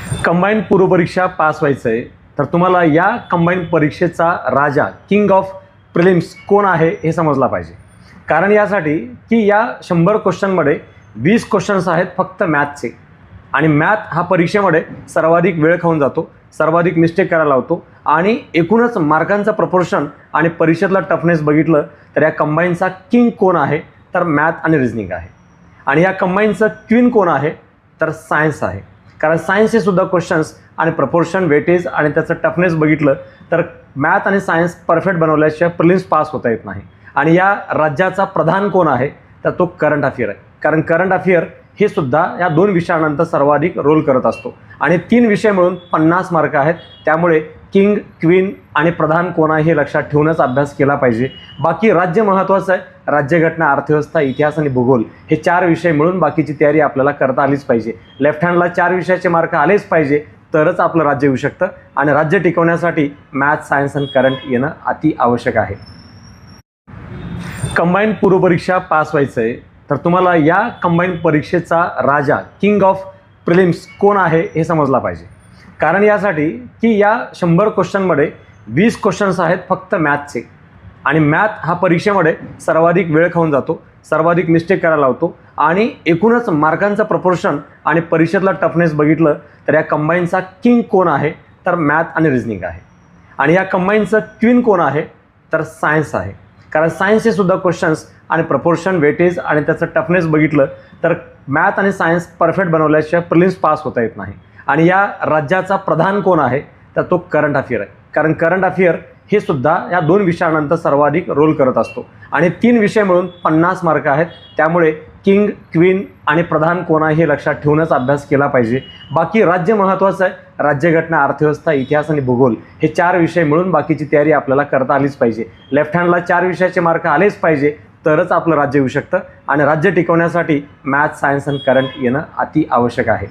Combine पूर्वपरीक्षा pass व्हायचं आहे तर तुम्हाला या कंबाईन परीक्षेचा राजा किंग ऑफ प्रिलिम्स कोण आहे हे समजला पाहिजे. कारण यासाठी की या 100 क्वेश्चनमध्ये 20 क्वेश्चन्स आहेत फक्त मॅथचे आणि मॅथ हा परीक्षेमध्ये सर्वाधिक वेळ खाऊन जातो, सर्वाधिक मिस्टेक करायला लावतो आणि एकूणच मार्कांचं प्रपोर्शन आणि परीक्षेतला टफनेस बघितलं तर या कंबाईनचा किंग कोण आहे तर मॅथ आणि रिझनिंग आहे आणि या कंबाईनचं क्वीन कोण आहे तर सायन्स आहे. कारण सायन्स हे सुद्धा क्वेश्चन्स आणि प्रपोर्शन वेटेज आणि त्याचं टफनेस बघितलं तर मॅथ आणि सायन्स परफेक्ट बनवल्याशिवाय प्रिलिम्स पास होता येत नाही. आणि या राज्याचा प्रधान कोण आहे तर तो करंट अफेअर आहे. कारण करंट अफेअर हे सुद्धा या 2 विषयानंतर सर्वाधिक रोल करत असतो आणि 3 विषय मिळून 50 मार्क आहेत. त्यामुळे किंग, क्वीन आणि प्रधान कोण आहे हे लक्षात ठेवूनच अभ्यास केला पाहिजे. बाकी राज्य महत्त्वाचं आहे. राज्यघटना, अर्थव्यवस्था, इतिहास आणि भूगोल हे 4 विषय मिळून बाकीची तयारी आपल्याला करता आलीच पाहिजे. लेफ्ट हँडला 4 विषयाचे मार्क आलेच पाहिजे तरच आपलं राज्य येऊ शकतं आणि राज्य टिकवण्यासाठी मॅथ, सायन्स आणि करंट येणं अति आवश्यक आहे. कंबाईन पूर्वपरीक्षा पास व्हायचं आहे तर तुम्हाला या कंबाईन परीक्षेचा राजा किंग ऑफ प्रिलिम्स कोण आहे हे समजला पाहिजे. कारण यासाठी की या 100 क्वेश्चनमध्ये 20 क्वेश्चन्स आहेत फक्त मॅथचे आणि मॅथ हा परीक्षेमध्ये सर्वाधिक वेळ खाऊन जातो, सर्वाधिक मिस्टेक करायला लावतो आणि एकूणच मार्कांचं प्रपोर्शन आणि परीक्षेतला टफनेस बघितलं तर या कंबाईनचा किंग कोण आहे तर मॅथ आणि रिझनिंग आहे आणि या कंबाईनचं क्वीन कोण आहे तर सायन्स आहे. कारण सायन्स हे सुद्धा क्वेश्चन्स आणि प्रपोर्शन वेटेज आणि त्याचं टफनेस बघितलं तर मॅथ आणि सायन्स परफेक्ट बनवल्याशिवाय प्रिलिम्स पास होता येत नाही. आणि या राज्याचा प्रधान कोण आहे तर तो करंट अफेअर आहे. कारण करंट अफेअर हे सुद्धा या 2 विषयानंतर सर्वाधिक रोल करत असतो आणि 3 विषय मिळून 50 मार्क आहेत. त्यामुळे किंग, क्वीन आणि प्रधान कोण आहे हे लक्षात ठेवूनच अभ्यास केला पाहिजे. बाकी राज्य महत्त्वाचं आहे. राज्यघटना, अर्थव्यवस्था, इतिहास आणि भूगोल हे 4 विषय मिळून बाकीची तयारी आपल्याला करता आलीच पाहिजे. लेफ्ट हँडला 4 विषयाचे मार्क आलेच पाहिजे तरच आपलं राज्य येऊ शकतं आणि राज्य टिकवण्यासाठी मॅथ, सायन्स आणि करंट येणं अति आवश्यक आहे.